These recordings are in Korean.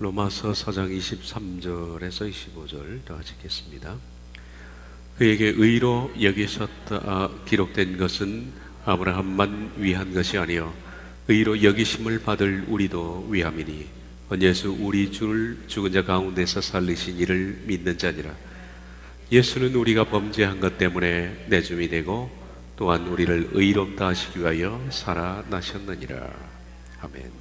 로마서 4장 23절에서 25절 다 같이 읽겠습니다. 그에게 의로 여기셨다 기록된 것은 아브라함만 위한 것이 아니요 의로 여기심을 받을 우리도 위함이니 예수 우리 주를 죽은 자 가운데서 살리신 이를 믿는 자니라. 예수는 우리가 범죄한 것 때문에 내줌이 되고 또한 우리를 의롭다 하시기 위하여 살아나셨느니라. 아멘.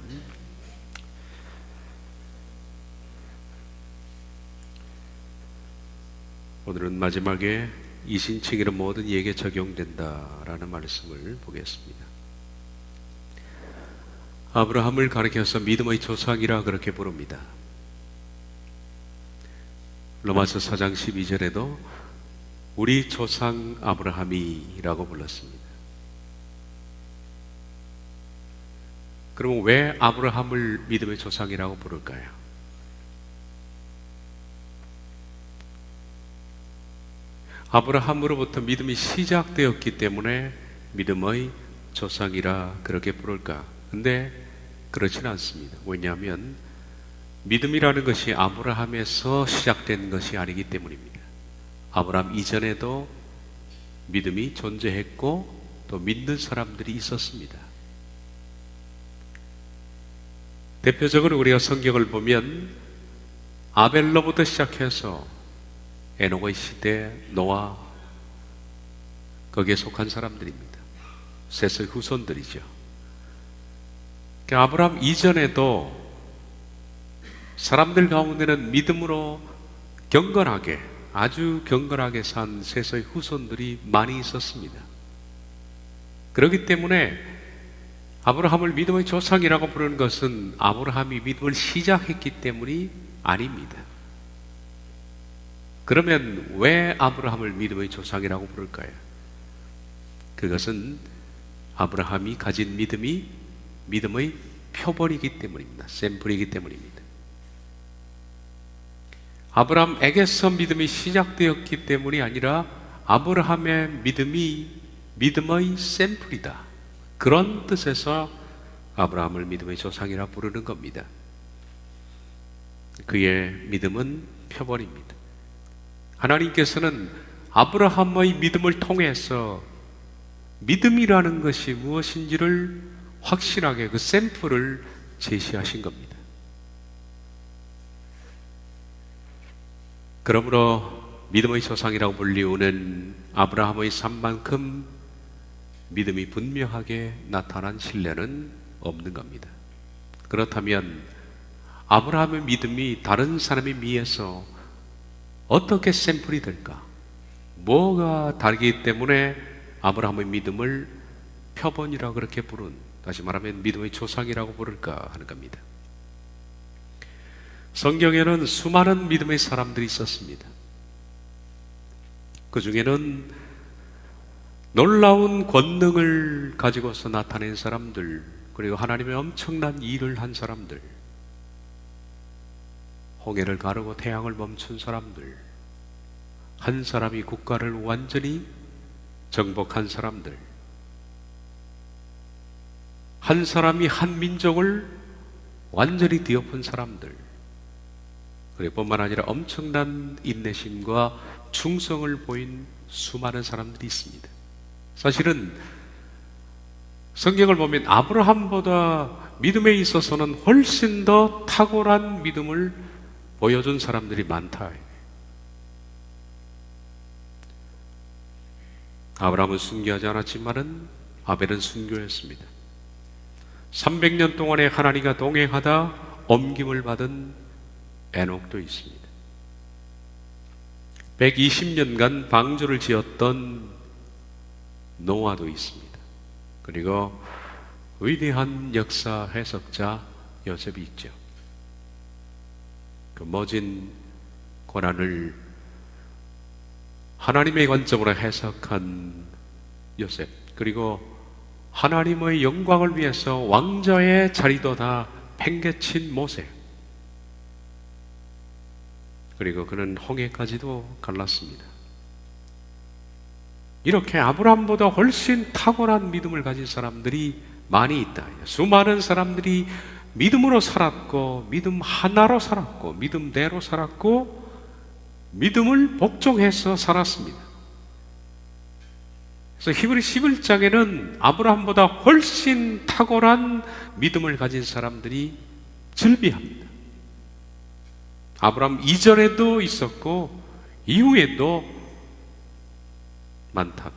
오늘은 마지막에 이신칭의는 모든 이에게 적용된다라는 말씀을 보겠습니다. 아브라함을 가리켜서 믿음의 조상이라 그렇게 부릅니다. 로마서 4장 12절에도 우리 조상 아브라함이라고 불렀습니다. 그럼 왜 아브라함을 믿음의 조상이라고 부를까요? 아브라함으로부터 믿음이 시작되었기 때문에 믿음의 조상이라 그렇게 부를까? 근데 그렇지는 않습니다. 왜냐하면 믿음이라는 것이 아브라함에서 시작된 것이 아니기 때문입니다. 아브라함 이전에도 믿음이 존재했고 또 믿는 사람들이 있었습니다. 대표적으로 우리가 성경을 보면 아벨로부터 시작해서 에녹의 시대, 노아, 거기에 속한 사람들입니다. 셋의 후손들이죠. 아브라함 이전에도 사람들 가운데는 믿음으로 경건하게, 아주 경건하게 산 셋의 후손들이 많이 있었습니다. 그렇기 때문에 아브라함을 믿음의 조상이라고 부르는 것은 아브라함이 믿음을 시작했기 때문이 아닙니다. 그러면 왜 아브라함을 믿음의 조상이라고 부를까요? 그것은 아브라함이 가진 믿음이 믿음의 표본이기 때문입니다. 샘플이기 때문입니다. 아브라함에게서 믿음이 시작되었기 때문이 아니라 아브라함의 믿음이 믿음의 샘플이다. 그런 뜻에서 아브라함을 믿음의 조상이라 부르는 겁니다. 그의 믿음은 표본입니다. 하나님께서는 아브라함의 믿음을 통해서 믿음이라는 것이 무엇인지를 확실하게 그 샘플을 제시하신 겁니다. 그러므로 믿음의 조상이라고 불리우는 아브라함의 삶만큼 믿음이 분명하게 나타난 신뢰는 없는 겁니다. 그렇다면 아브라함의 믿음이 다른 사람에 비해서 어떻게 샘플이 될까? 뭐가 다르기 때문에 아브라함의 믿음을 표본이라고 그렇게 부른, 다시 말하면 믿음의 조상이라고 부를까 하는 겁니다. 성경에는 수많은 믿음의 사람들이 있었습니다. 그 중에는 놀라운 권능을 가지고서 나타낸 사람들, 그리고 하나님의 엄청난 일을 한 사람들, 홍해를 가르고 태양을 멈춘 사람들, 한 사람이 국가를 완전히 정복한 사람들, 한 사람이 한 민족을 완전히 뒤엎은 사람들, 그리고 뿐만 아니라 엄청난 인내심과 충성을 보인 수많은 사람들이 있습니다. 사실은 성경을 보면 아브라함보다 믿음에 있어서는 훨씬 더 탁월한 믿음을 보여준 사람들이 많다. 아브라함은 순교하지 않았지만은 아벨은 순교했습니다. 300년 동안에 하나님과 동행하다 옮김을 받은 에녹도 있습니다. 120년간 방주를 지었던 노아도 있습니다. 그리고 위대한 역사 해석자 요셉이 있죠. 그 모진 고난을 하나님의 관점으로 해석한 요셉, 그리고 하나님의 영광을 위해서 왕자의 자리도 다 팽개친 모세, 그리고 그는 홍해까지도 갈랐습니다. 이렇게 아브라함보다 훨씬 탁월한 믿음을 가진 사람들이 많이 있다. 수많은 사람들이 믿음으로 살았고, 믿음 하나로 살았고, 믿음대로 살았고, 믿음을 복종해서 살았습니다. 그래서 히브리 11장에는 아브라함보다 훨씬 탁월한 믿음을 가진 사람들이 즐비합니다. 아브라함 이전에도 있었고 이후에도 많다.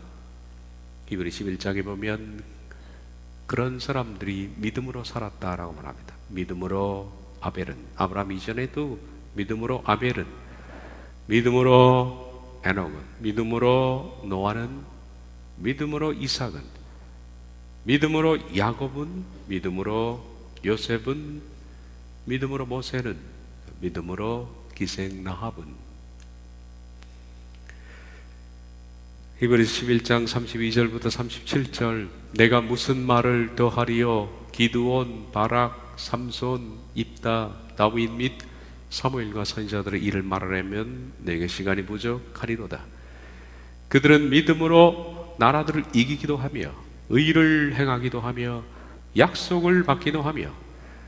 히브리 11장에 보면 그런 사람들이 믿음으로 살았다라고 말합니다. 믿음으로 아벨은, 아브라함 이전에도 믿음으로 아벨은, 믿음으로 에녹은, 믿음으로 노아는, 믿음으로 이삭은, 믿음으로 야곱은, 믿음으로 요셉은, 믿음으로 모세는, 믿음으로 기생 라합은. 히브리서 11장 32절부터 37절, 내가 무슨 말을 더하리요? 기드온, 바락, 삼손, 입다, 다윗 및 사무엘과 선지자들의 일을 말하려면 내게 시간이 부족하리로다. 그들은 믿음으로 나라들을 이기기도 하며 의를 행하기도 하며 약속을 받기도 하며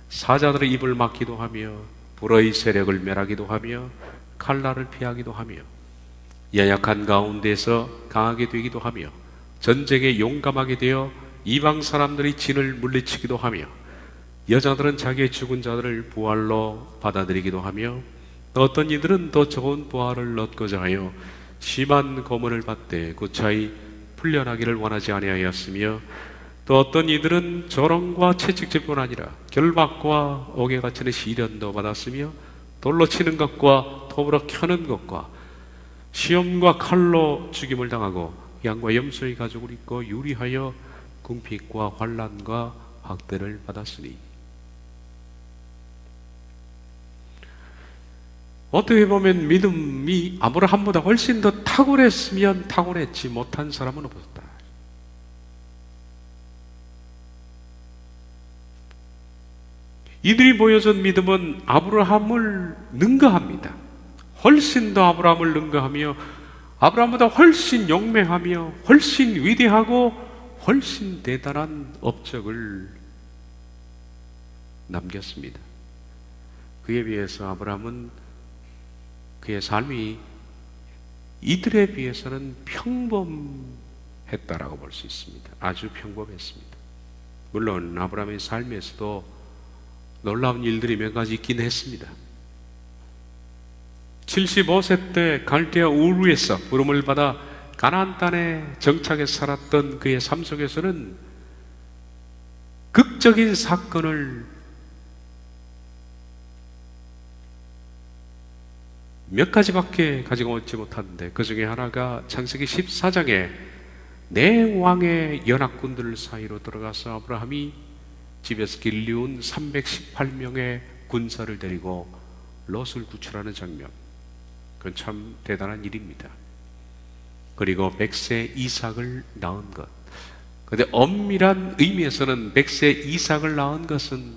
사자들의 입을 막기도 하며 불의 세력을 멸하기도 하며 칼날을 피하기도 하며 연약한 가운데서 강하게 되기도 하며 전쟁에 용감하게 되어 이방 사람들이 진을 물리치기도 하며 여자들은 자기의 죽은 자들을 부활로 받아들이기도 하며 또 어떤 이들은 더 좋은 부활을 얻고자 하여 심한 고문을 받되 고차히 풀려나기를 원하지 아니하였으며 또 어떤 이들은 조롱과 채찍질뿐 아니라 결박과 옥에 갇히는 시련도 받았으며 돌로 치는 것과 톱으로 켜는 것과 시험과 칼로 죽임을 당하고 양과 염소의 가죽을 입고 유리하여 궁핍과 환난과 학대를 받았으니. 어떻게 보면 믿음이 아브라함보다 훨씬 더 탁월했으면 탁월했지 못한 사람은 없었다. 이들이 보여준 믿음은 아브라함을 능가합니다. 훨씬 더 아브라함을 능가하며 아브라함보다 훨씬 용맹하며 훨씬 위대하고 훨씬 대단한 업적을 남겼습니다. 그에 비해서 아브라함은 그의 삶이 이들에 비해서는 평범했다라고 볼 수 있습니다. 아주 평범했습니다. 물론 아브라함의 삶에서도 놀라운 일들이 몇 가지 있긴 했습니다. 75세 때 갈대아 우르에서 부름을 받아 가나안 땅에 정착해 살았던 그의 삶 속에서는 극적인 사건을 몇 가지밖에 가지고 오지 못하는데 그 중에 하나가 창세기 14장에 네 왕의 연합군들 사이로 들어가서 아브라함이 집에서 길리운 318명의 군사를 데리고 롯을 구출하는 장면, 그건 참 대단한 일입니다. 그리고 100세 이삭을 낳은 것, 그런데 엄밀한 의미에서는 100세 이삭을 낳은 것은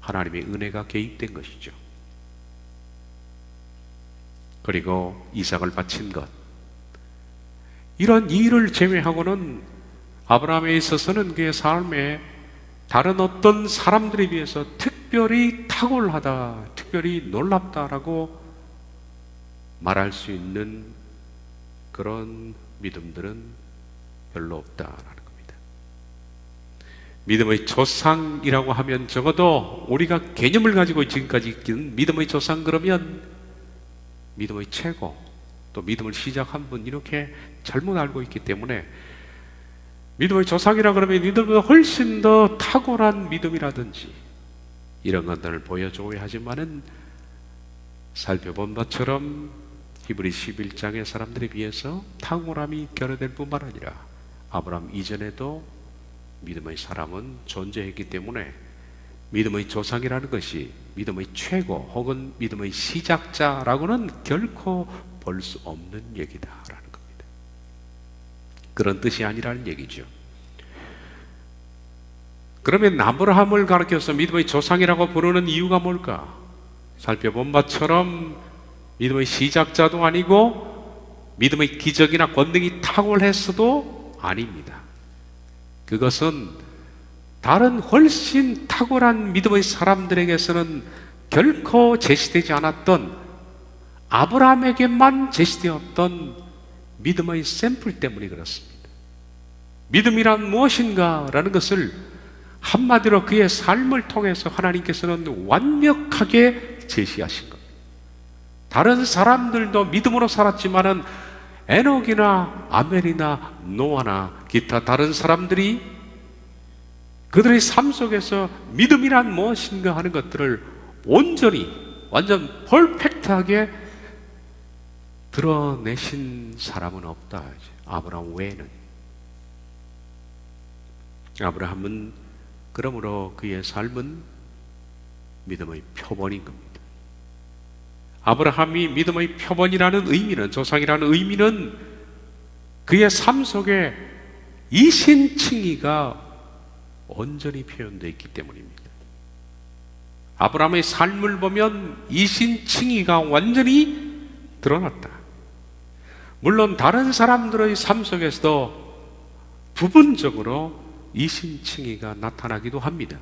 하나님의 은혜가 개입된 것이죠. 그리고 이삭을 바친 것, 이런 일을 제외하고는 아브라함에 있어서는 그의 삶에 다른 어떤 사람들에 비해서 특별히 탁월하다, 특별히 놀랍다라고 말할 수 있는 그런 믿음들은 별로 없다라는 겁니다. 믿음의 조상이라고 하면 적어도 우리가 개념을 가지고 지금까지 있기는 믿음의 조상 그러면 믿음의 최고, 또 믿음을 시작한 분, 이렇게 잘못 알고 있기 때문에 믿음의 조상이라 그러면 믿음보다 훨씬 더 탁월한 믿음이라든지 이런 것들을 보여줘야 하지만은 살펴본 것처럼 히브리 11장의 사람들에 비해서 탁월함이 결여될 뿐만 아니라 아브라함 이전에도 믿음의 사람은 존재했기 때문에 믿음의 조상이라는 것이 믿음의 최고 혹은 믿음의 시작자라고는 결코 볼 수 없는 얘기다라는 겁니다. 그런 뜻이 아니라는 얘기죠. 그러면 아브라함을 가르쳐서 믿음의 조상이라고 부르는 이유가 뭘까? 살펴본 바처럼 믿음의 시작자도 아니고 믿음의 기적이나 권능이 탁월했어도 아닙니다. 그것은 다른 훨씬 탁월한 믿음의 사람들에게서는 결코 제시되지 않았던, 아브라함에게만 제시되었던 믿음의 샘플 때문에 그렇습니다. 믿음이란 무엇인가 라는 것을 한마디로 그의 삶을 통해서 하나님께서는 완벽하게 제시하신 겁니다. 다른 사람들도 믿음으로 살았지만은 에녹이나 아벨이나 노아나 기타 다른 사람들이 그들의 삶 속에서 믿음이란 무엇인가 하는 것들을 온전히 완전 퍼펙트하게 드러내신 사람은 없다. 아브라함 외에는. 아브라함은 그러므로 그의 삶은 믿음의 표본인 겁니다. 아브라함이 믿음의 표본이라는 의미는, 조상이라는 의미는 그의 삶 속에 이신칭의가 온전히 표현되어 있기 때문입니다. 아브라함의 삶을 보면 이신칭의가 완전히 드러났다. 물론 다른 사람들의 삶 속에서도 부분적으로 이신칭의가 나타나기도 합니다.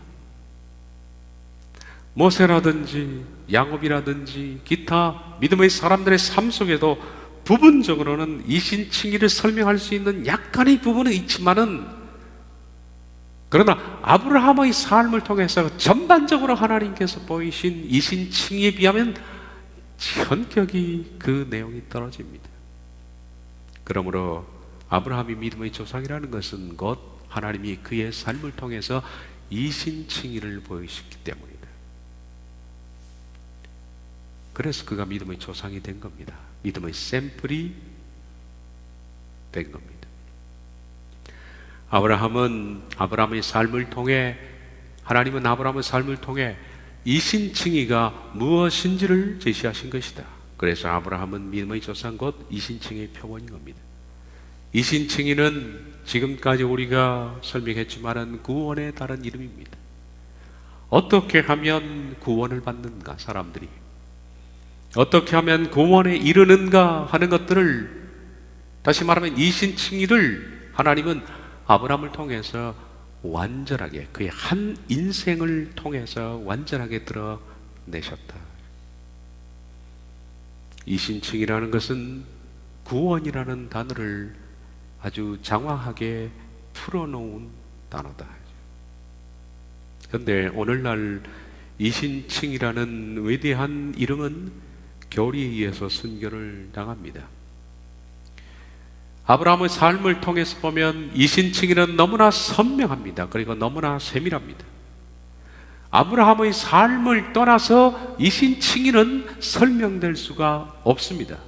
모세라든지 야곱이라든지 기타 믿음의 사람들의 삶 속에도 부분적으로는 이신칭의를 설명할 수 있는 약간의 부분은 있지만은, 그러나 아브라함의 삶을 통해서 전반적으로 하나님께서 보이신 이신칭의에 비하면 현격히 그 내용이 떨어집니다. 그러므로 아브라함이 믿음의 조상이라는 것은 곧 하나님이 그의 삶을 통해서 이신칭의를 보이셨기 때문이다. 그래서 그가 믿음의 조상이 된 겁니다. 믿음의 샘플이 된 겁니다. 아브라함의 삶을 통해, 하나님은 아브라함의 삶을 통해 이신칭의가 무엇인지를 제시하신 것이다. 그래서 아브라함은 믿음의 조상 곧 이신칭의의 표본인 겁니다. 이신칭의는 지금까지 우리가 설명했지만은 구원의 다른 이름입니다. 어떻게 하면 구원을 받는가, 사람들이 어떻게 하면 구원에 이르는가 하는 것들을, 다시 말하면 이신칭의를 하나님은 아브라함을 통해서 완전하게, 그의 한 인생을 통해서 완전하게 드러내셨다. 이신칭이라는 것은 구원이라는 단어를 아주 장황하게 풀어놓은 단어다. 그런데 오늘날 이신칭이라는 위대한 이름은 교리에 의해서 순교를 당합니다. 아브라함의 삶을 통해서 보면 이신칭의는 너무나 선명합니다. 그리고 너무나 세밀합니다. 아브라함의 삶을 떠나서 이신칭의는 설명될 수가 없습니다.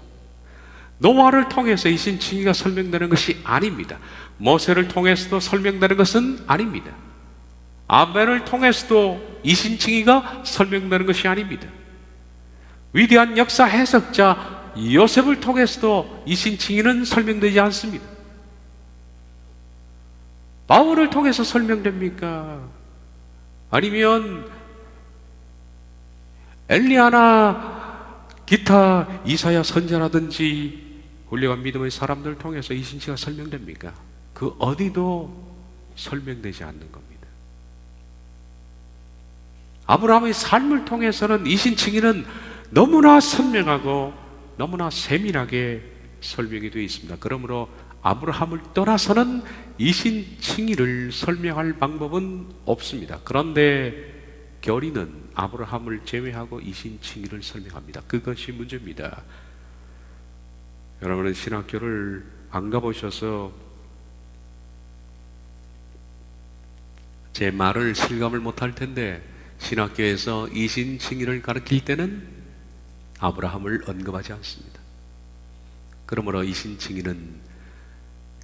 노아를 통해서 이신칭의가 설명되는 것이 아닙니다. 모세를 통해서도 설명되는 것은 아닙니다. 아벨을 통해서도 이신칭의가 설명되는 것이 아닙니다. 위대한 역사 해석자 요셉을 통해서도 이신칭의는 설명되지 않습니다. 바울을 통해서 설명됩니까? 아니면 엘리야나 기타 이사야 선지자라든지 훌륭한 믿음의 사람들을 통해서 이신칭의가 설명됩니까? 그 어디도 설명되지 않는 겁니다. 아브라함의 삶을 통해서는 이신칭의는 너무나 선명하고 너무나 세밀하게 설명이 되어 있습니다. 그러므로 아브라함을 떠나서는 이신칭의를 설명할 방법은 없습니다. 그런데 교리는 아브라함을 제외하고 이신칭의를 설명합니다. 그것이 문제입니다. 여러분은 신학교를 안 가보셔서 제 말을 실감을 못할 텐데, 신학교에서 이신칭의를 가르칠 때는 아브라함을 언급하지 않습니다. 그러므로 이신칭의는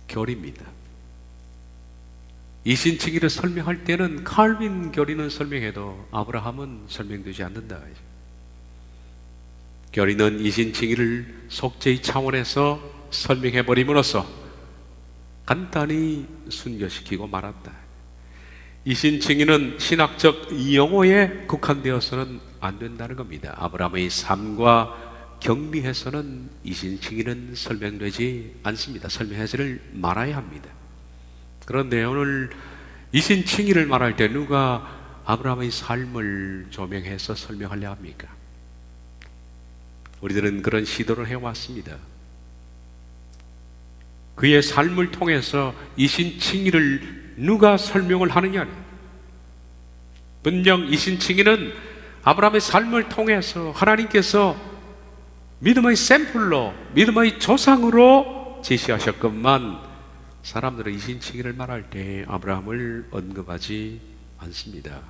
교리입니다. 이신칭의를 설명할 때는 칼빈 교리는 설명해도 아브라함은 설명되지 않는다. 교리는 이신칭의를 속죄의 차원에서 설명해버림으로써 간단히 순교시키고 말았다. 이신칭의는 신학적 용어에 국한되어서는 안 된다는 겁니다. 아브라함의 삶과 격리해서는 이신칭의는 설명되지 않습니다. 설명하지를 말아야 합니다. 그런데 오늘 이신칭의를 말할 때 누가 아브라함의 삶을 조명해서 설명하려 합니까? 우리들은 그런 시도를 해왔습니다. 그의 삶을 통해서 이신칭의를 누가 설명을 하느냐? 분명 이신칭의는 아브라함의 삶을 통해서 하나님께서 믿음의 샘플로, 믿음의 조상으로 제시하셨건만 사람들은 이신칭의를 말할 때 아브라함을 언급하지 않습니다.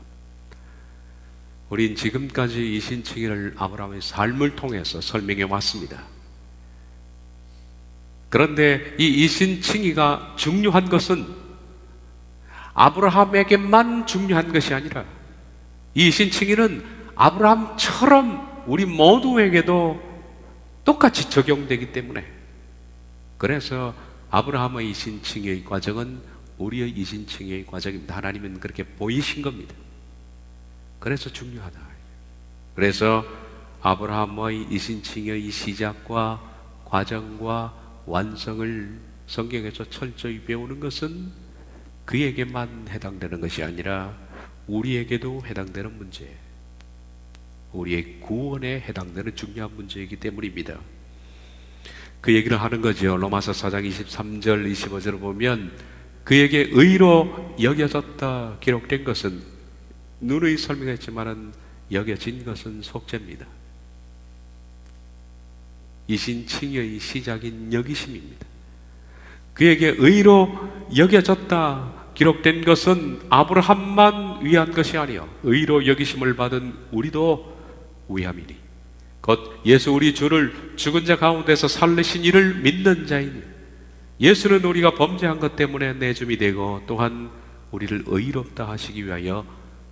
우린 지금까지 이신칭의를 아브라함의 삶을 통해서 설명해 왔습니다. 그런데 이 이신칭의가 중요한 것은 아브라함에게만 중요한 것이 아니라 이 이신칭의는 아브라함처럼 우리 모두에게도 똑같이 적용되기 때문에, 그래서 아브라함의 이신칭의의 과정은 우리의 이신칭의의 과정입니다. 하나님은 그렇게 보이신 겁니다. 그래서 중요하다. 그래서 아브라함의 이신칭의의 시작과 과정과 완성을 성경에서 철저히 배우는 것은 그에게만 해당되는 것이 아니라 우리에게도 해당되는 문제, 우리의 구원에 해당되는 중요한 문제이기 때문입니다. 그 얘기를 하는 거죠. 로마서 4장 23절 25절을 보면 그에게 의로 여겨졌다 기록된 것은, 누누이 설명했지만은 여겨진 것은 속죄입니다. 이신칭의의 시작인 여기심입니다. 그에게 의로 여겨졌다 기록된 것은 아브라함만 위한 것이 아니요 의로 여기심을 받은 우리도 위함이니 곧 예수 우리 주를 죽은 자 가운데서 살리신 이를 믿는 자이니 예수는 우리가 범죄한 것 때문에 내줌이 되고 또한 우리를 의롭다 하시기 위하여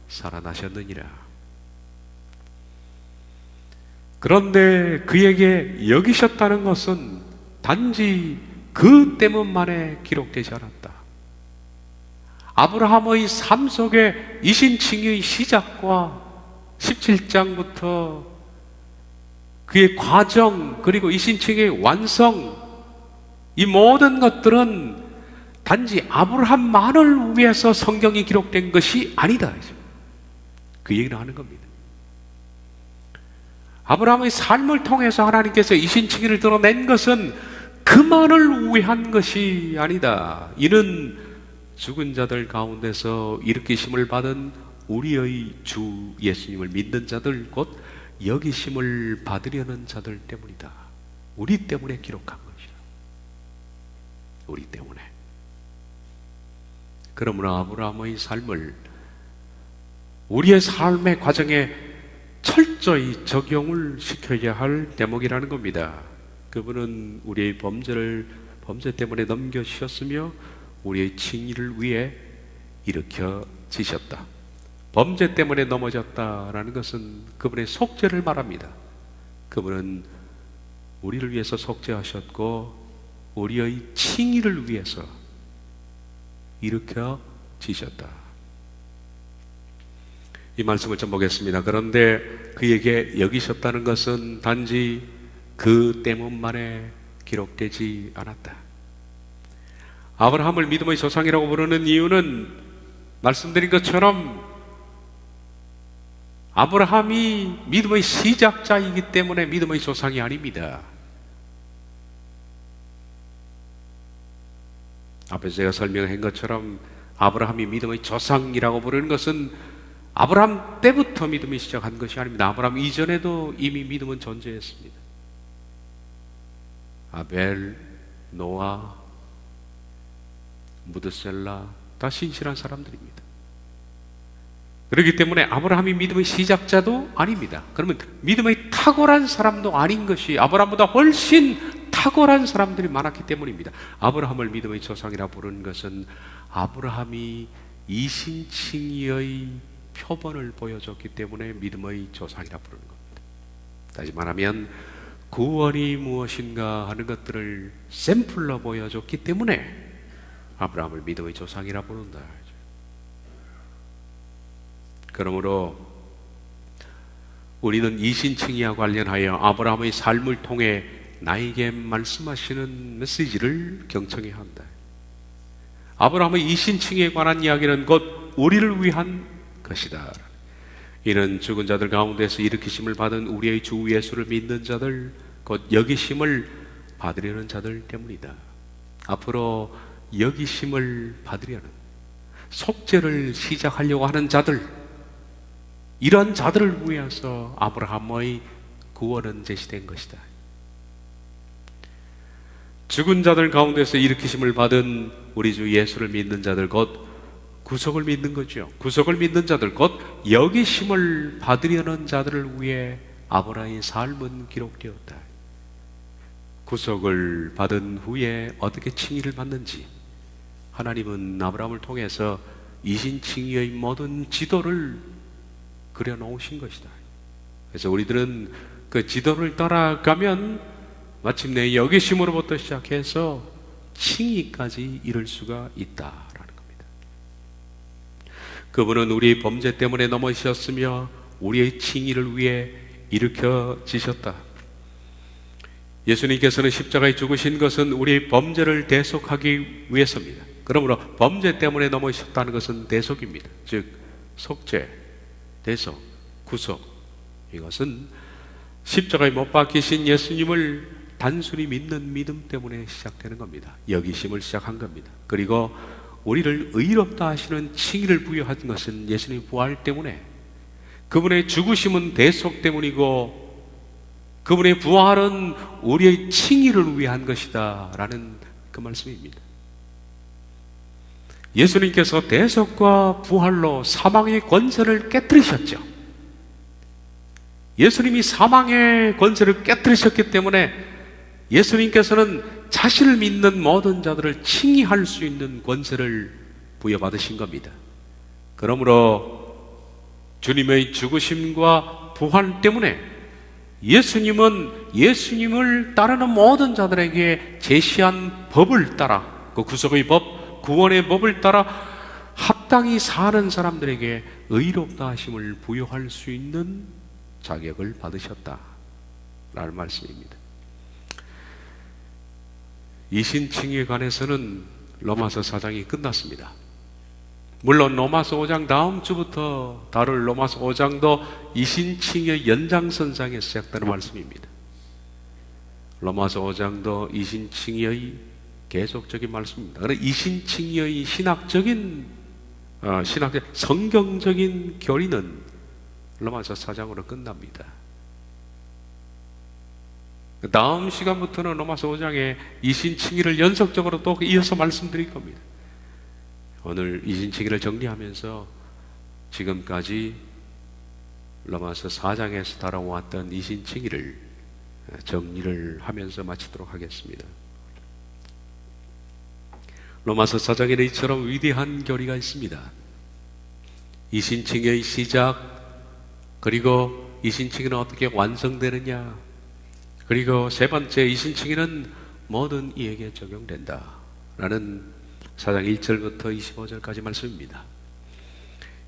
살아나셨느니라. 그런데 그에게 여기셨다는 것은 단지 그 때문만에 기록되지 않았다. 아브라함의 삶 속에 이신칭의의 시작과 17장부터 그의 과정, 그리고 이신칭의의 완성, 이 모든 것들은 단지 아브라함만을 위해서 성경이 기록된 것이 아니다. 그 얘기를 하는 겁니다. 아브라함의 삶을 통해서 하나님께서 이신칭의를 드러낸 것은 그만을 위한 것이 아니다. 이는 죽은 자들 가운데서 일으키심을 받은 우리의 주 예수님을 믿는 자들, 곧 여기심을 받으려는 자들 때문이다. 우리 때문에 기록한 것이다. 우리 때문에. 그러므로 아브라함의 삶을 우리의 삶의 과정에 철저히 적용을 시켜야 할 대목이라는 겁니다. 그분은 우리의 범죄 때문에 넘겨주셨으며 우리의 칭의를 위해 일으켜지셨다. 범죄 때문에 넘어졌다라는 것은 그분의 속죄를 말합니다. 그분은 우리를 위해서 속죄하셨고 우리의 칭의를 위해서 일으켜지셨다. 이 말씀을 좀 보겠습니다. 그런데 그에게 여기셨다는 것은 단지 그 때문만에 기록되지 않았다. 아브라함을 믿음의 조상이라고 부르는 이유는 말씀드린 것처럼 아브라함이 믿음의 시작자이기 때문에 믿음의 조상이 아닙니다. 앞에서 제가 설명한 것처럼 아브라함이 믿음의 조상이라고 부르는 것은 아브라함 때부터 믿음이 시작한 것이 아닙니다. 아브라함 이전에도 이미 믿음은 존재했습니다. 아벨, 노아, 무드셀라 다 신실한 사람들입니다. 그렇기 때문에 아브라함이 믿음의 시작자도 아닙니다. 그러면 믿음의 탁월한 사람도 아닌 것이 아브라함보다 훨씬 탁월한 사람들이 많았기 때문입니다. 아브라함을 믿음의 조상이라 부르는 것은 아브라함이 이신칭의의 표본을 보여줬기 때문에 믿음의 조상이라 부르는 겁니다. 다시 말하면 구원이 무엇인가 하는 것들을 샘플로 보여줬기 때문에 아브라함을 믿음의 조상이라 부른다. 그러므로 우리는 이신칭의와 관련하여 아브라함의 삶을 통해 나에게 말씀하시는 메시지를 경청해야 한다. 아브라함의 이신칭에 관한 이야기는 곧 우리를 위한 것이다. 이는 죽은 자들 가운데서 일으키심을 받은 우리의 주 예수를 믿는 자들, 곧 여기심을 받으려는 자들 때문이다. 앞으로 여기심을 받으려는, 속죄를 시작하려고 하는 자들, 이런 자들을 위해서 아브라함의 구원은 제시된 것이다. 죽은 자들 가운데서 일으키심을 받은 우리 주 예수를 믿는 자들, 곧 구속을 믿는 거죠. 구속을 믿는 자들, 곧 여기심을 받으려는 자들을 위해 아브라함의 삶은 기록되었다. 구속을 받은 후에 어떻게 칭의를 받는지 하나님은 아브라함을 통해서 이신칭의의 모든 지도를 그려놓으신 것이다. 그래서 우리들은 그 지도를 따라가면 마침내 여기심으로부터 시작해서 칭의까지 이룰 수가 있다라는 겁니다. 그분은 우리의 범죄 때문에 넘어지셨으며 우리의 칭의를 위해 일으켜지셨다. 예수님께서는 십자가에 죽으신 것은 우리의 범죄를 대속하기 위해서입니다. 그러므로 범죄 때문에 넘어지셨다는 것은 대속입니다. 즉 속죄, 대속, 구속, 이것은 십자가에 못 박히신 예수님을 단순히 믿는 믿음 때문에 시작되는 겁니다. 여기심을 시작한 겁니다. 그리고 우리를 의롭다 하시는 칭의를 부여한 것은 예수님의 부활 때문에, 그분의 죽으심은 대속 때문이고 그분의 부활은 우리의 칭의를 위한 것이다 라는 그 말씀입니다. 예수님께서 대속과 부활로 사망의 권세를 깨뜨리셨죠. 예수님이 사망의 권세를 깨뜨리셨기 때문에 예수님께서는 자신을 믿는 모든 자들을 칭의할 수 있는 권세를 부여받으신 겁니다. 그러므로 주님의 죽으심과 부활 때문에 예수님은 예수님을 따르는 모든 자들에게 제시한 법을 따라, 그 구속의 법, 구원의 법을 따라 합당히 사는 사람들에게 의롭다 하심을 부여할 수 있는 자격을 받으셨다 라는 말씀입니다. 이신칭의에 관해서는 로마서 4장이 끝났습니다. 물론 로마서 5장 다음 주부터 다룰 로마서 5장도 이신칭의 연장선상에 시작되는 말씀입니다. 로마서 5장도 이신칭의의 계속적인 말씀입니다. 그래서 이신칭의의 신학적인 성경적인 교리는 로마서 4장으로 끝납니다. 다음 시간부터는 로마서 5장에 이신칭의를 연속적으로 또 이어서 말씀드릴 겁니다. 오늘 이신칭의를 정리하면서 지금까지 로마서 4장에서 다뤄왔던 이신칭의를 정리를 하면서 마치도록 하겠습니다. 로마서 4장에는 이처럼 위대한 교리가 있습니다. 이신칭의의 시작, 그리고 이신칭의는 어떻게 완성되느냐, 그리고 세 번째, 이신칭의는 모든 이에게 적용된다 라는 4장 1절부터 25절까지 말씀입니다.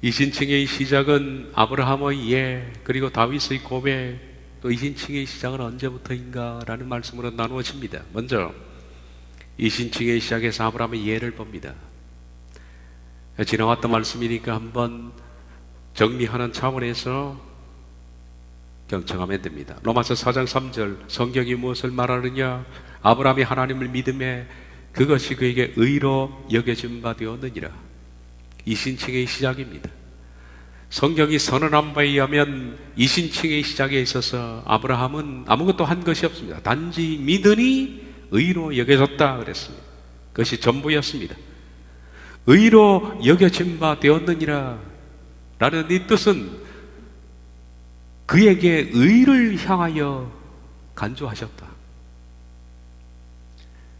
이신칭의 시작은 아브라함의 예, 그리고 다윗의 고백, 또 이신칭의 시작은 언제부터인가 라는 말씀으로 나누어집니다. 먼저 이신칭의 시작에서 아브라함의 예를 봅니다. 지나왔던 말씀이니까 한번 정리하는 차원에서 경청하면 됩니다. 로마서 4장 3절, 성경이 무엇을 말하느냐? 아브라함이 하나님을 믿음에 그것이 그에게 의로 여겨진 바 되었느니라. 이신칭의 시작입니다. 성경이 선언한 바에 의하면 이신칭의 시작에 있어서 아브라함은 아무것도 한 것이 없습니다. 단지 믿으니 의로 여겨졌다 그랬습니다. 그것이 전부였습니다. 의로 여겨진 바 되었느니라 라는 이 뜻은 그에게 의를 향하여 간주하셨다.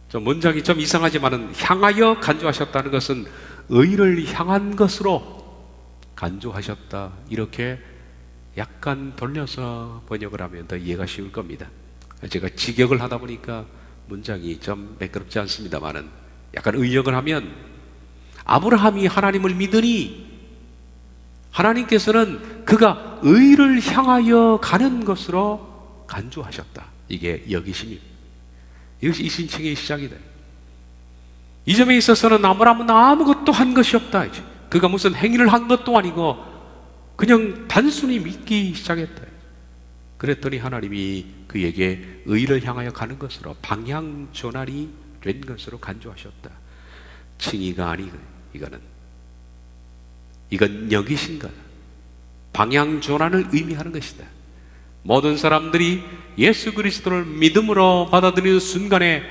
좀 문장이 좀 이상하지만은 향하여 간주하셨다는 것은 의를 향한 것으로 간주하셨다, 이렇게 약간 돌려서 번역을 하면 더 이해가 쉬울 겁니다. 제가 직역을 하다 보니까 문장이 좀 매끄럽지 않습니다만은 약간 의역을 하면 아브라함이 하나님을 믿으니 하나님께서는 그가 의를 향하여 가는 것으로 간주하셨다. 이게 여기심입니다. 이것이 이신칭의 시작이다. 이 점에 있어서는 아브라함은 아무것도 한 것이 없다. 이제 그가 무슨 행위를 한 것도 아니고 그냥 단순히 믿기 시작했다. 그랬더니 하나님이 그에게 의를 향하여 가는 것으로 방향 전환이 된 것으로 간주하셨다. 칭의가 아니고 이건 여기신 것, 방향 전환을 의미하는 것이다. 모든 사람들이 예수 그리스도를 믿음으로 받아들이는 순간에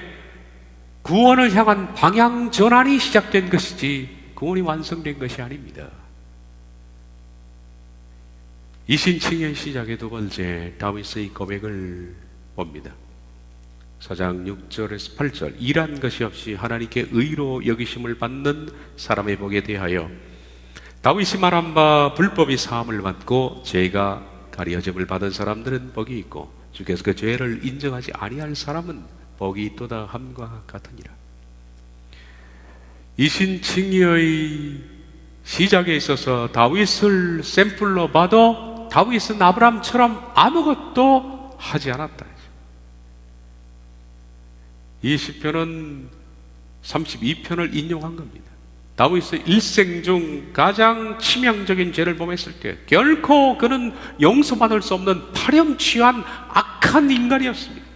구원을 향한 방향 전환이 시작된 것이지 구원이 완성된 것이 아닙니다. 이신칭의 시작의 두 번째, 다윗의 고백을 봅니다. 4장 6절에서 8절, 일한 것이 없이 하나님께 의로 여기심을 받는 사람의 복에 대하여 다윗이 말한 바 불법이 사함을 받고 죄가 가려짐을 받은 사람들은 복이 있고 주께서 그 죄를 인정하지 아니할 사람은 복이 있도다 함과 같으니라. 이신칭의의 시작에 있어서 다윗을 샘플로 봐도 다윗은 아브라함처럼 아무것도 하지 않았다. 이 시편은 32편을 인용한 겁니다. 다윗의 일생 중 가장 치명적인 죄를 범했을 때 결코 그는 용서받을 수 없는 파렴치한 악한 인간이었습니다.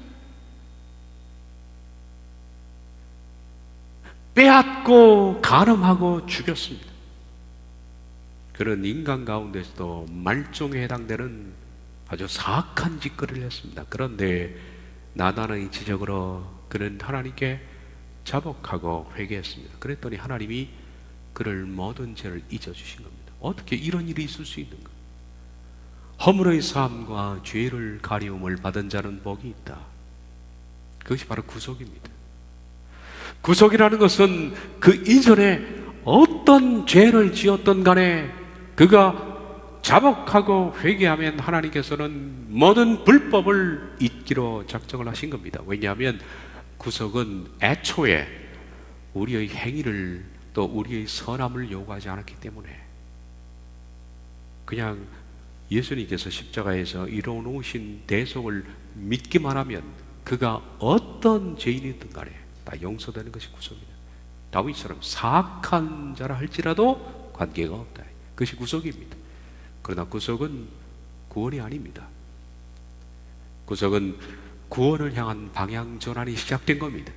빼앗고 간음하고 죽였습니다. 그런 인간 가운데서도 말종에 해당되는 아주 사악한 짓거리를 했습니다. 그런데 나단의 지적으로 그는 하나님께 자복하고 회개했습니다. 그랬더니 하나님이 그를 모든 죄를 잊어주신 겁니다. 어떻게 이런 일이 있을 수 있는가? 허물의 삶과 죄를 가리움을 받은 자는 복이 있다. 그것이 바로 구속입니다. 구속이라는 것은 그 이전에 어떤 죄를 지었던 간에 그가 자복하고 회개하면 하나님께서는 모든 불법을 잊기로 작정을 하신 겁니다. 왜냐하면 구속은 애초에 우리의 행위를 또 우리의 선함을 요구하지 않았기 때문에 그냥 예수님께서 십자가에서 이루어놓으신 대속을 믿기만 하면 그가 어떤 죄인이든 간에 다 용서되는 것이 구속입니다. 다윗처럼 사악한 자라 할지라도 관계가 없다. 그것이 구속입니다. 그러나 구속은 구원이 아닙니다. 구속은 구원을 향한 방향 전환이 시작된 겁니다.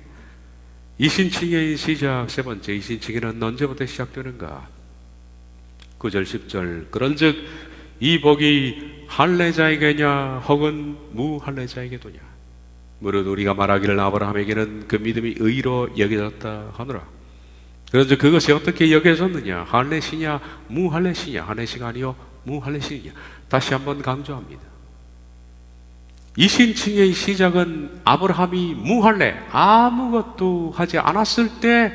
이신칭의 시작 세 번째, 이신칭에는 언제부터 시작되는가? 9절 10절, 그런즉 이 복이 할례자에게냐 혹은 무할례자에게도냐? 무릇 우리가 말하기를 아브라함에게는 그 믿음이 의로 여겨졌다 하노라. 그런즉 그것이 어떻게 여겨졌느냐? 할례시냐 무할례시냐? 할례시가 아니요 무할례시냐? 다시 한번 강조합니다. 이신칭의 시작은 아브라함이 무할례, 아무것도 하지 않았을 때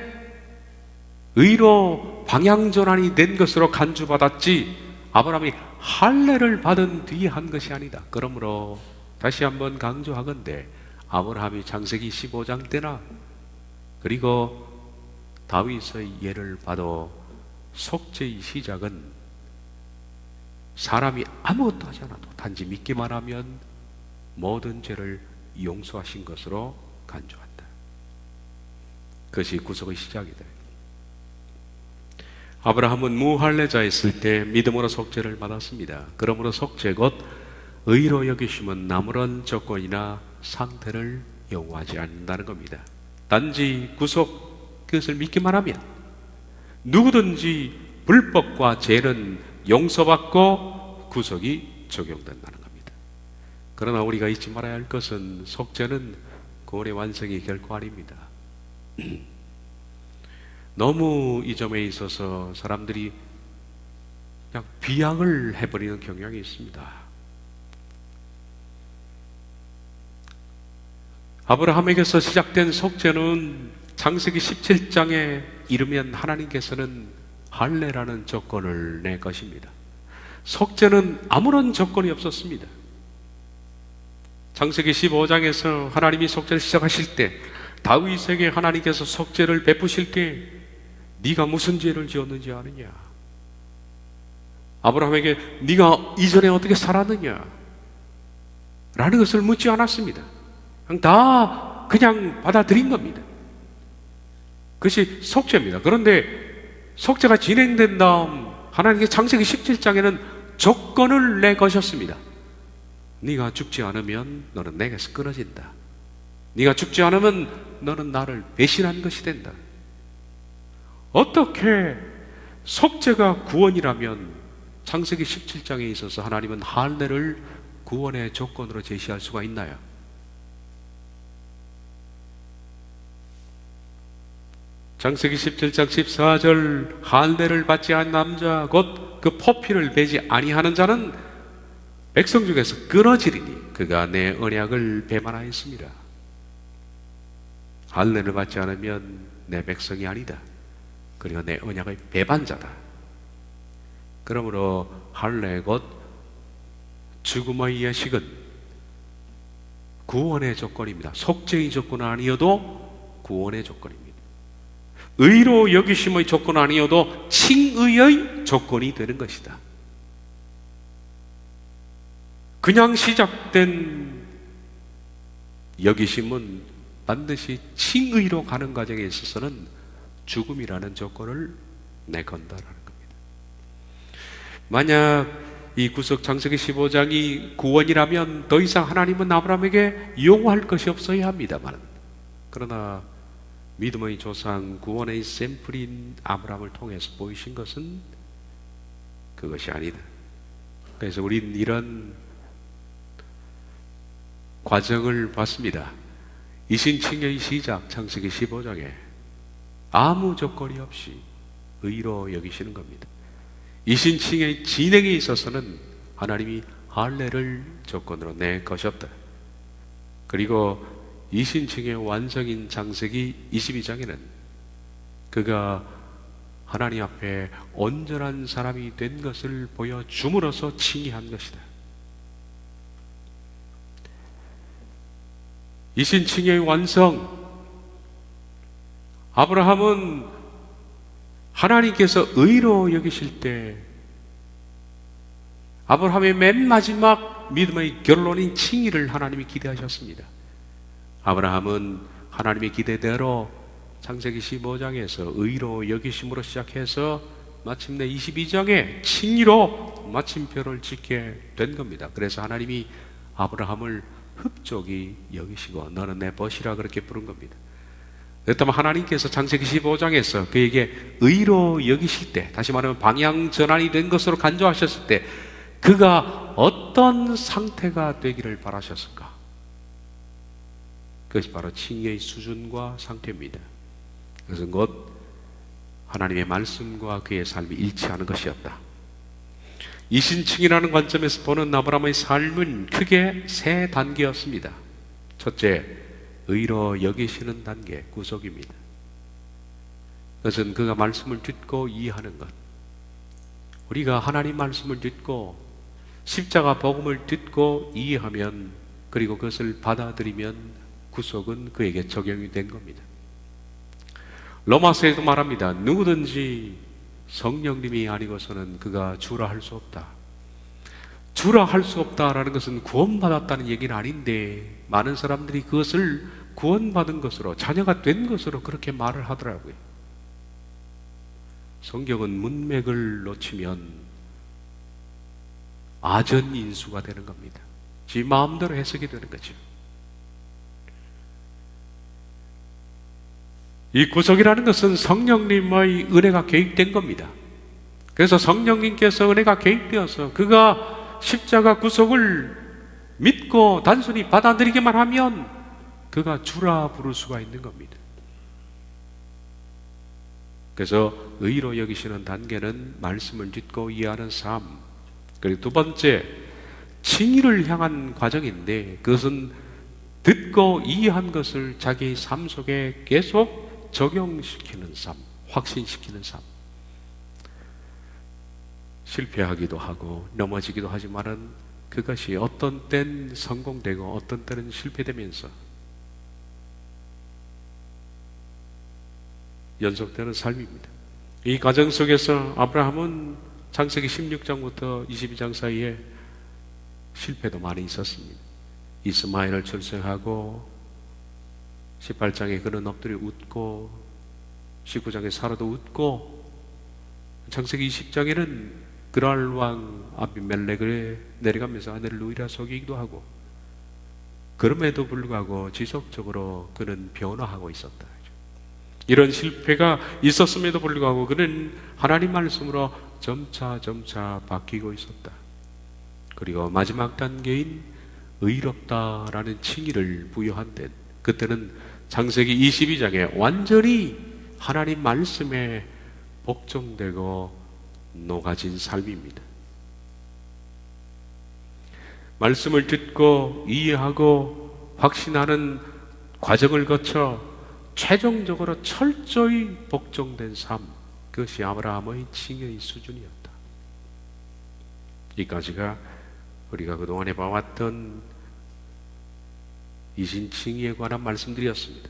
의로 방향전환이 된 것으로 간주받았지 아브라함이 할례를 받은 뒤에 한 것이 아니다. 그러므로 다시 한번 강조하건대 아브라함이 창세기 15장 때나 그리고 다윗의 예를 봐도 속죄의 시작은 사람이 아무것도 하지 않아도 단지 믿기만 하면 모든 죄를 용서하신 것으로 간주한다. 그것이 구속의 시작이다. 아브라함은 무할례자였을 때 믿음으로 속죄를 받았습니다. 그러므로 속죄 곧 의로 여기심은 아무런 조건이나 상태를 요구하지 않는다는 겁니다. 단지 구속, 그것을 믿기만 하면 누구든지 불법과 죄는 용서받고 구속이 적용된다는 겁니다. 그러나 우리가 잊지 말아야 할 것은 속죄는 구원의 완성이 결코 아닙니다. 너무 이 점에 있어서 사람들이 그냥 비약을 해버리는 경향이 있습니다. 아브라함에게서 시작된 속죄는 창세기 17장에 이르면 하나님께서는 할례라는 조건을 낼 것입니다. 속죄는 아무런 조건이 없었습니다. 창세기 15장에서 하나님이 속죄를 시작하실 때 다윗에게 하나님께서 속죄를 베푸실 때 네가 무슨 죄를 지었는지 아느냐? 아브라함에게 네가 이전에 어떻게 살았느냐? 라는 것을 묻지 않았습니다. 그냥 받아들인 겁니다. 그것이 속죄입니다. 그런데 속죄가 진행된 다음 하나님께 창세기 17장에는 조건을 내거셨습니다. 네가 죽지 않으면 너는 내게서 끊어진다. 네가 죽지 않으면 너는 나를 배신한 것이 된다. 어떻게 속죄가 구원이라면 창세기 17장에 있어서 하나님은 할례를 구원의 조건으로 제시할 수가 있나요? 창세기 17장 14절 할례를 받지 않은 남자 곧 그 포피를 베지 아니하는 자는 백성 중에서 끊어지리니 그가 내 언약을 배반하였습니다. 할례를 받지 않으면 내 백성이 아니다. 그리고 내 언약의 배반자다. 그러므로 할례 곧 죽음의 예식은 구원의 조건입니다. 속죄의 조건은 아니어도 구원의 조건입니다. 의로 여기심의 조건은 아니어도 칭의의 조건이 되는 것이다. 그냥 시작된 여기심은 반드시 칭의로 가는 과정에 있어서는 죽음이라는 조건을 내건다라는 겁니다. 만약 이 구속 창세기 15장이 구원이라면 더 이상 하나님은 아브라함에게 요구할 것이 없어야 합니다만, 그러나 믿음의 조상 구원의 샘플인 아브라함을 통해서 보이신 것은 그것이 아니다. 그래서 우린 이런 과정을 봤습니다. 이신칭의 시작 창세기 15장에 아무 조건이 없이 의로 여기시는 겁니다. 이신칭의 진행에 있어서는 하나님이 할례를 조건으로 내거셨다. 그리고 이신칭의 완성인 창세기 22장에는 그가 하나님 앞에 온전한 사람이 된 것을 보여줌으로써 칭의한 것이다. 이신칭의 완성, 아브라함은 하나님께서 의로 여기실 때 아브라함의 맨 마지막 믿음의 결론인 칭의를 하나님이 기대하셨습니다. 아브라함은 하나님의 기대대로 창세기 15장에서 의로 여기심으로 시작해서 마침내 22장에 칭의로 마침표를 찍게 된 겁니다. 그래서 하나님이 아브라함을 흡족히 여기시고 너는 내 벗이라 그렇게 부른 겁니다. 그렇다면 하나님께서 창세기 15장에서 그에게 의로 여기실 때, 다시 말하면 방향 전환이 된 것으로 간주하셨을 때 그가 어떤 상태가 되기를 바라셨을까? 그것이 바로 칭의의 수준과 상태입니다. 그것은 곧 하나님의 말씀과 그의 삶이 일치하는 것이었다. 이신칭이라는 관점에서 보는 아브라함의 삶은 크게 세 단계였습니다. 첫째, 의로 여기시는 단계, 구속입니다. 그것은 그가 말씀을 듣고 이해하는 것. 우리가 하나님 말씀을 듣고 십자가 복음을 듣고 이해하면, 그리고 그것을 받아들이면 구속은 그에게 적용이 된 겁니다. 로마서에도 말합니다. 누구든지 성령님이 아니고서는 그가 주라 할 수 없다. 주라 할 수 없다라는 것은 구원받았다는 얘기는 아닌데 많은 사람들이 그것을 구원받은 것으로, 자녀가 된 것으로 그렇게 말을 하더라고요. 성경은 문맥을 놓치면 아전인수가 되는 겁니다. 지 마음대로 해석이 되는 거죠. 이 구속이라는 것은 성령님의 은혜가 개입된 겁니다. 그래서 성령님께서 은혜가 개입되어서 그가 십자가 구속을 믿고 단순히 받아들이기만 하면 그가 주라 부를 수가 있는 겁니다. 그래서 의로 여기시는 단계는 말씀을 듣고 이해하는 삶, 그리고 두 번째 칭의를 향한 과정인데 그것은 듣고 이해한 것을 자기 삶 속에 계속 적용시키는 삶, 확신시키는 삶. 실패하기도 하고 넘어지기도 하지만은 그것이 어떤 때는 성공되고 어떤 때는 실패되면서 연속되는 삶입니다. 이 과정 속에서 아브라함은 창세기 16장부터 22장 사이에 실패도 많이 있었습니다. 이스마엘을 출생하고 18장에 그는 엎드려 웃고 19장에 사라도 웃고, 창세기 20장에는 그랄 왕 아비멜렉을 내려가면서 아내를 누이라 속이기도 하고, 그럼에도 불구하고 지속적으로 그는 변화하고 있었다. 이런 실패가 있었음에도 불구하고 그는 하나님 말씀으로 점차 바뀌고 있었다. 그리고 마지막 단계인 의롭다라는 칭의를 부여한 데, 그때는 창세기 22장에 완전히 하나님 말씀에 복종되고 녹아진 삶입니다. 말씀을 듣고 이해하고 확신하는 과정을 거쳐 최종적으로 철저히 복종된 삶, 그것이 아브라함의 칭의의 수준이었다. 이까지가 우리가 그동안에 봐왔던 이신칭의에 관한 말씀들이었습니다.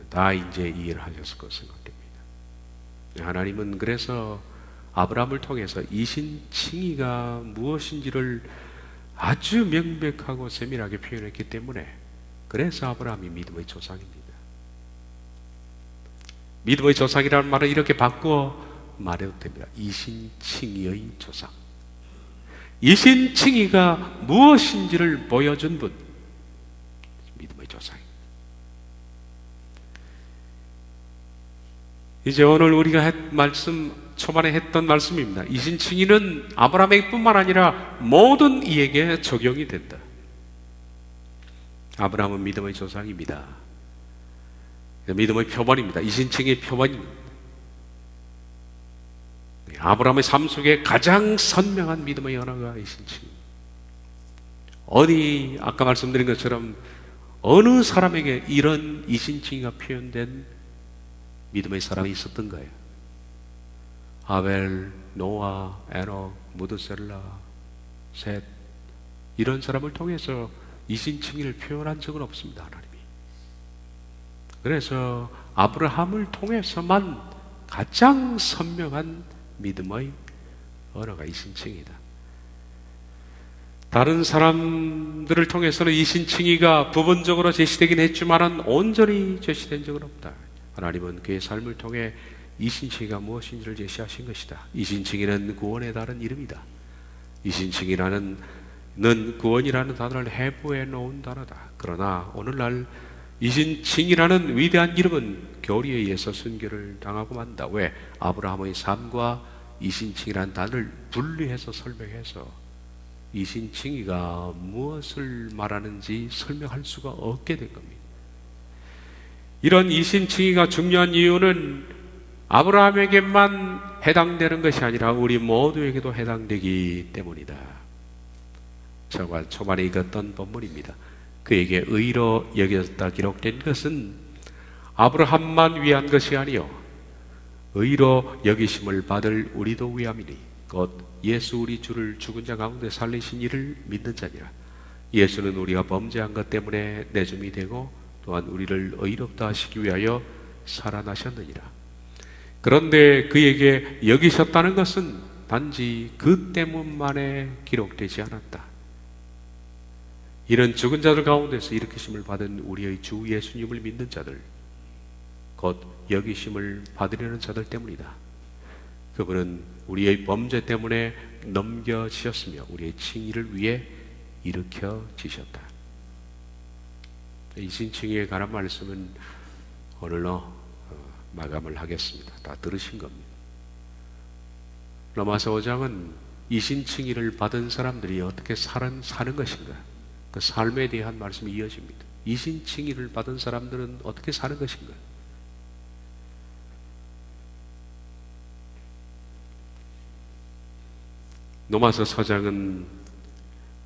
다 이제 이해를 하셨을 것 생각됩니다. 하나님은 그래서 아브라함을 통해서 이신칭의가 무엇인지를 아주 명백하고 세밀하게 표현했기 때문에, 그래서 아브라함이 믿음의 조상입니다. 믿음의 조상이라는 말을 이렇게 바꾸어 말해도 됩니다. 이신칭의의 조상. 이신칭의가 무엇인지를 보여준 분, 믿음의 조상입니다. 이제 오늘 우리가 초반에 했던 말씀입니다. 이신칭의는 아브라함에게 뿐만 아니라 모든 이에게 적용이 된다. 아브라함은 믿음의 조상입니다. 믿음의 표본입니다. 이신칭의의 표본입니다. 아브라함의 삶 속에 가장 선명한 믿음의 언어가 이신칭의. 어디 아까 말씀드린 것처럼 어느 사람에게 이런 이신칭의가 표현된 믿음의 사람이 있었던가요? 아벨, 노아, 에녹, 무드셀라, 셋, 이런 사람을 통해서 이신칭의를 표현한 적은 없습니다. 하나님이. 그래서 아브라함을 통해서만 가장 선명한 믿음의 언어가 이신칭의다. 다른 사람들을 통해서는 이신칭의가 부분적으로 제시되긴 했지만 온전히 제시된 적은 없다. 하나님은 그의 삶을 통해 이신칭의가 무엇인지를 제시하신 것이다. 이신칭의는 구원에 다른 이름이다. 이신칭의라는 구원이라는 단어를 해부해 놓은 단어다. 그러나 오늘날 이신칭의라는 위대한 이름은 교리에 의해서 순교를 당하고 만다. 왜? 아브라함의 삶과 이신칭의라는 단어를 분리해서 설명해서 이신칭의가 무엇을 말하는지 설명할 수가 없게 된 겁니다. 이런 이신칭의가 중요한 이유는 아브라함에게만 해당되는 것이 아니라 우리 모두에게도 해당되기 때문이다. 초반에 읽었던 본문입니다. 그에게 의로 여겼다 기록된 것은 아브라함만 위한 것이 아니요 의로 여기심을 받을 우리도 위함이니 곧 예수 우리 주를 죽은 자 가운데 살리신 이를 믿는 자니라. 예수는 우리가 범죄한 것 때문에 내줌이 되고 또한 우리를 의롭다 하시기 위하여 살아나셨느니라. 그런데 그에게 여기셨다는 것은 단지 그 때문만에 기록되지 않았다. 이런 죽은 자들 가운데서 일으키심을 받은 우리의 주 예수님을 믿는 자들, 곧 여기심을 받으려는 자들 때문이다. 그분은 우리의 범죄 때문에 넘겨지셨으며 우리의 칭의를 위해 일으켜지셨다. 이신칭의에 관한 말씀은 오늘로 마감을 하겠습니다. 다 들으신 겁니다. 로마서 5장은 이신칭의를 받은 사람들이 어떻게 사는 것인가, 그 삶에 대한 말씀이 이어집니다. 이신칭의를 받은 사람들은 어떻게 사는 것인가. 로마서 4장은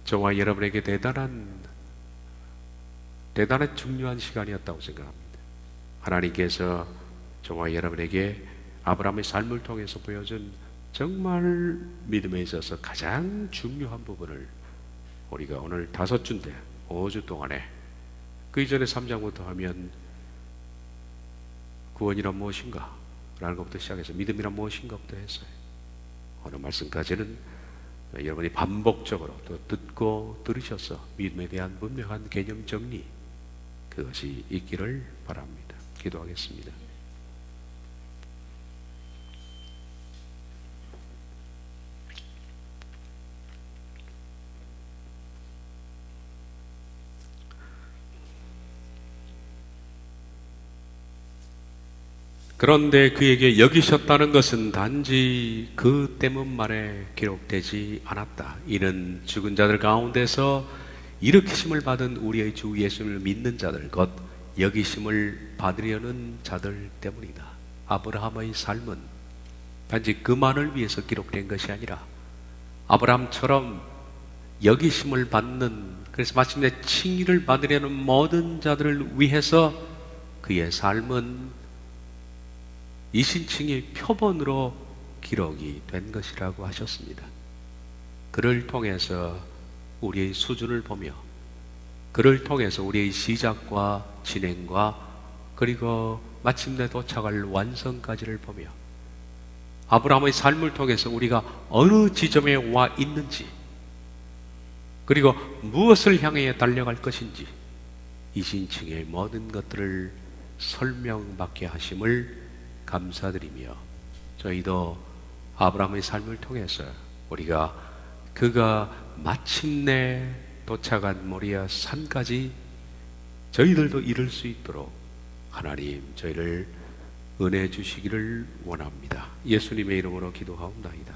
저와 여러분에게 대단한 중요한 시간이었다고 생각합니다. 하나님께서 저와 여러분에게 아브라함의 삶을 통해서 보여준 정말 믿음에 있어서 가장 중요한 부분을 우리가 오늘 5주인데 5주 동안에, 그 이전에 3장부터 하면 구원이란 무엇인가 라는 것부터 시작해서 믿음이란 무엇인가부터 했어요. 오늘 말씀까지는 여러분이 반복적으로 또 듣고 들으셔서 믿음에 대한 분명한 개념 정리, 그것이 있기를 바랍니다. 기도하겠습니다. 그런데 그에게 여기셨다는 것은 단지 그 때문만에 기록되지 않았다. 이는 죽은 자들 가운데서 일으키심을 받은 우리의 주 예수를 믿는 자들, 곧 여기심을 받으려는 자들 때문이다. 아브라함의 삶은 단지 그만을 위해서 기록된 것이 아니라 아브라함처럼 여기심을 받는, 그래서 마침내 칭의를 받으려는 모든 자들을 위해서 그의 삶은 이신칭의 표본으로 기록이 된 것이라고 하셨습니다. 그를 통해서 우리의 수준을 보며, 그를 통해서 우리의 시작과 진행과 그리고 마침내 도착할 완성까지를 보며 아브라함의 삶을 통해서 우리가 어느 지점에 와 있는지, 그리고 무엇을 향해 달려갈 것인지 이신칭의 모든 것들을 설명받게 하심을 감사드리며, 저희도 아브라함의 삶을 통해서 우리가 그가 마침내 도착한 모리아 산까지 저희들도 이룰 수 있도록 하나님 저희를 은혜 주시기를 원합니다. 예수님의 이름으로 기도하옵나이다.